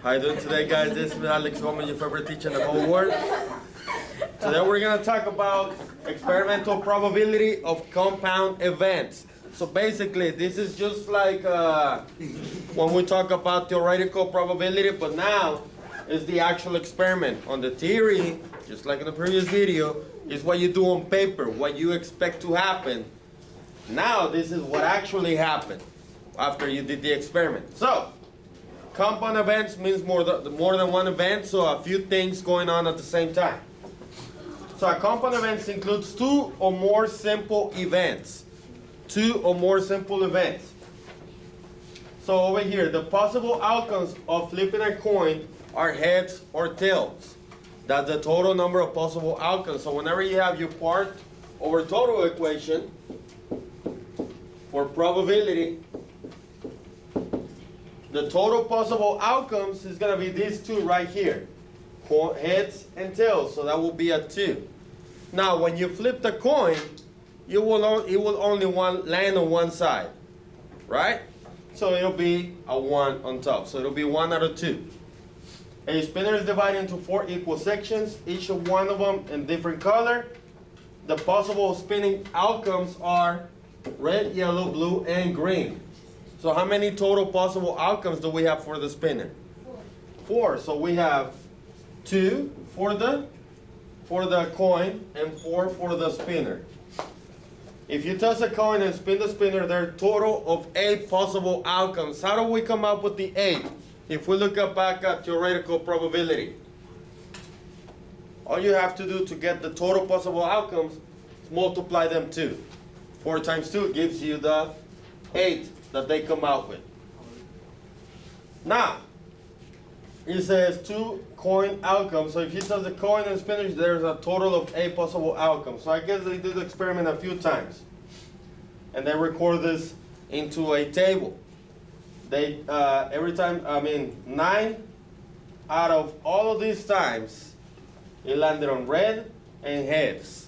How you doing today, guys? This is Alex Gomez, your favorite teacher in the whole world. Today we're gonna talk about experimental probability of compound events. So basically, this is just like when we talk about theoretical probability, but now it's the actual experiment. On the theory, just like in the previous video, is what you do on paper, what you expect to happen. Now this is what actually happened after you did the experiment. So, compound events means more than one event, so a few things going on at the same time. So a compound event includes two or more simple events. Two or more simple events. So over here, the possible outcomes of flipping a coin are heads or tails. That's the total number of possible outcomes. So whenever you have your part over total equation for probability, the total possible outcomes is going to be these two right here, heads and tails. So that will be a 2. Now, when you flip the coin, it will only land on one side, right? So it'll be a 1 on top. So it'll be 1 out of 2. A spinner is divided into 4 equal sections, each of one of them in different color. The possible spinning outcomes are red, yellow, blue, and green. So how many total possible outcomes do we have for the spinner? 4. So we have 2 for the coin and 4 for the spinner. If you toss a coin and spin the spinner, there are a total of 8 possible outcomes. How do we come up with the 8? If we look back at theoretical probability, all you have to do to get the total possible outcomes is multiply them 2. 4 times 2 gives you the 8 that they come out with. Now, it says 2 coin outcomes. So if you toss the coin and spinner, there's a total of 8 possible outcomes. So I guess they did the experiment a few times. And they record this into a table. They, every time, 9 out of all of these times, it landed on red and heads.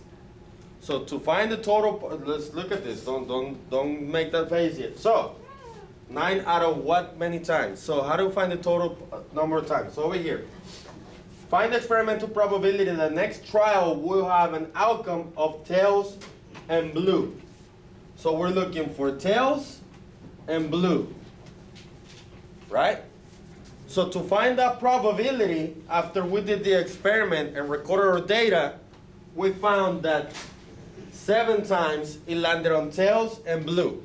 So to find the total, let's look at this. Don't make that face yet. So 9 out of what many times? So how do we find the total number of times? So over here, find the experimental probability the next trial will have an outcome of tails and blue. So we're looking for tails and blue, right? So to find that probability, after we did the experiment and recorded our data, we found that 7 times it landed on tails and blue.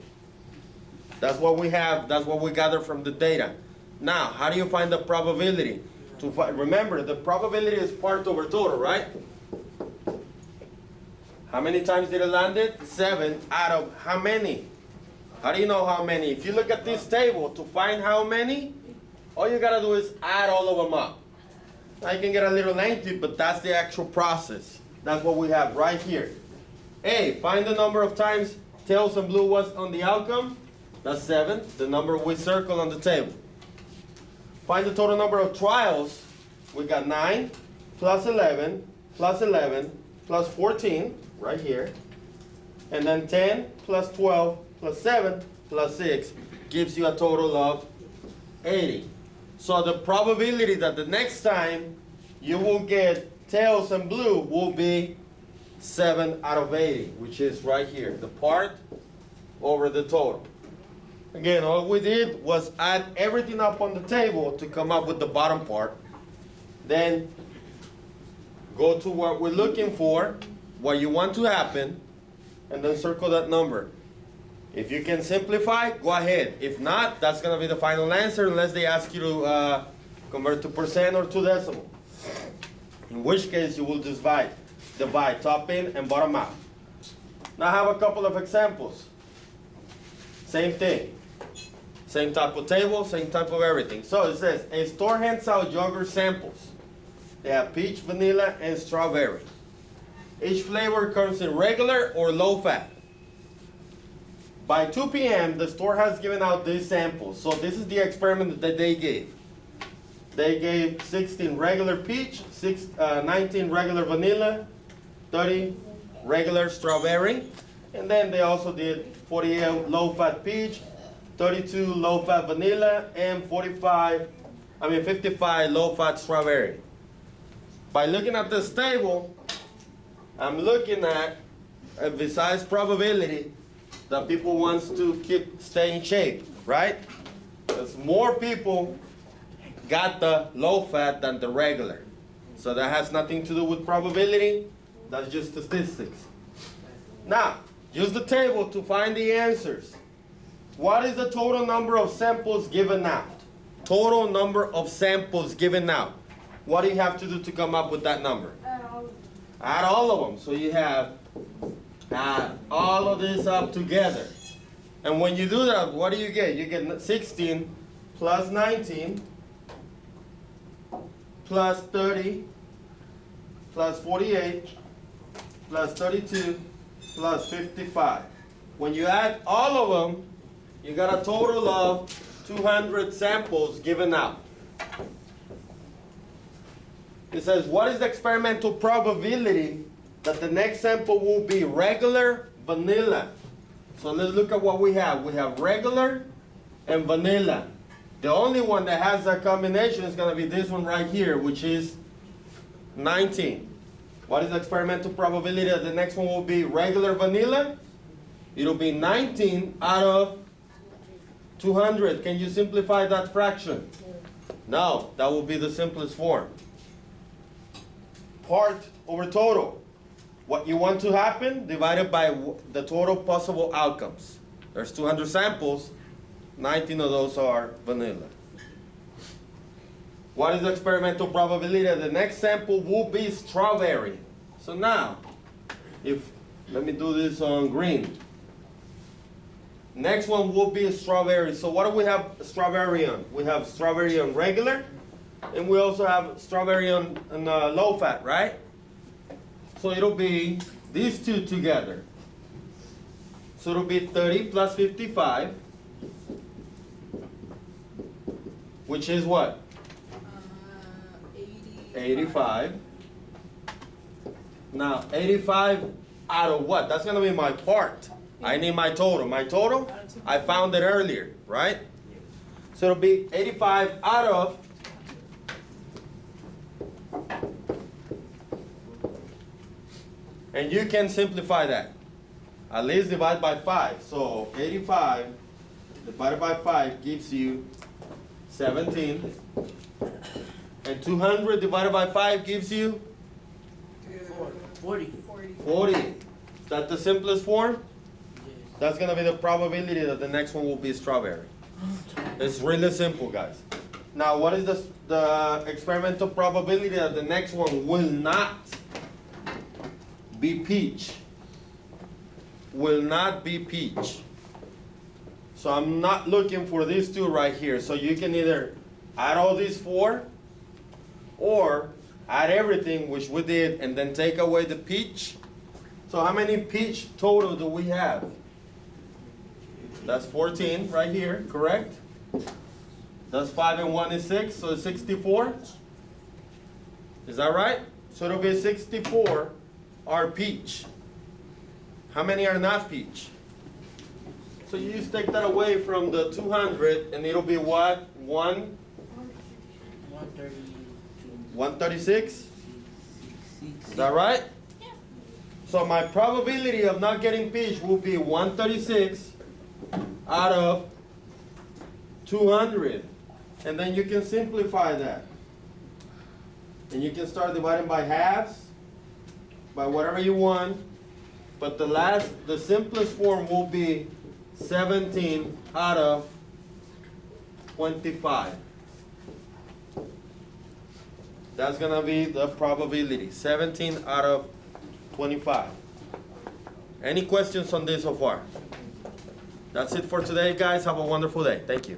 That's what we have, that's what we gather from the data. Now, how do you find the probability? Remember, the probability is part over total, right? How many times did it land? 7 out of how many? How do you know how many? If you look at this table, to find how many, all you gotta do is add all of them up. Now you can get a little lengthy, but that's the actual process. That's what we have right here. A, find the number of times tails and blue was on the outcome. That's 7, the number we circle on the table. Find the total number of trials. We got 9 plus 11 plus 11 plus 14 right here. And then 10 plus 12 plus 7 plus 6 gives you a total of 80. So the probability that the next time you will get tails and blue will be 7 out of 80, which is right here, the part over the total. Again, all we did was add everything up on the table to come up with the bottom part. Then go to what we're looking for, what you want to happen, and then circle that number. If you can simplify, go ahead. If not, that's going to be the final answer unless they ask you to convert to percent or to decimal. In which case, you will just divide top in and bottom out. Now I have a couple of examples. Same thing. Same type of table, same type of everything. So it says, a store hands out yogurt samples. They have peach, vanilla, and strawberry. Each flavor comes in regular or low fat. By 2 p.m., the store has given out these samples. So this is the experiment that they gave. They gave 16 regular peach, 19 regular vanilla, 30 regular strawberry, and then they also did 48 low-fat peach, 32 low-fat vanilla, and 45 55 low-fat strawberry. By looking at this table, I'm looking at, besides probability, that people wants to stay in shape, right? Because more people got the low-fat than the regular. So that has nothing to do with probability, that's just statistics. Now, use the table to find the answers. What is the total number of samples given out? Total number of samples given out. What do you have to do to come up with that number? Add all of them. So you have add all of this up together. And when you do that, what do you get? You get 16 plus 19 plus 30 plus 48 plus 32 plus 55. When you add all of them, you got a total of 200 samples given out. It says, what is the experimental probability that the next sample will be regular, vanilla? So let's look at what we have. We have regular and vanilla. The only one that has that combination is going to be this one right here, which is 19. What is the experimental probability that the next one will be regular vanilla? It'll be 19 out of 200. Can you simplify that fraction? No, that will be the simplest form. Part over total. What you want to happen divided by the total possible outcomes. There's 200 samples, 19 of those are vanilla. What is the experimental probability that the next sample will be strawberry? So now, let me do this on green. Next one will be a strawberry. So what do we have strawberry on? We have strawberry on regular, and we also have strawberry on low fat, right? So it'll be these two together. So it'll be 30 plus 55, which is what? 85. Now, 85 out of what? That's going to be my part. I need my total. My total, I found it earlier, right? So it'll be 85 out of and you can simplify that. At least divide by 5. So 85 divided by 5 gives you 17. And 200 divided by 5 gives you 40. 40. Is that the simplest form? That's going to be the probability that the next one will be strawberry. It's really simple, guys. Now, what is the experimental probability that the next one will not be peach? Will not be peach. So I'm not looking for these two right here. So you can either add all these four or add everything, which we did, and then take away the peach. So how many peach total do we have? That's 14 right here, correct? That's 5 and 1 is 6, so it's 64. Is that right? So it'll be 64 are peach. How many are not peach? So you just take that away from the 200, and it'll be what? 136? Is that right? Yeah. So my probability of not getting peach will be 136 out of 200. And then you can simplify that. And you can start dividing by halves, by whatever you want. But the simplest form will be 17 out of 25. That's going to be the probability, 17 out of 25. Any questions on this so far? That's it for today, guys. Have a wonderful day. Thank you.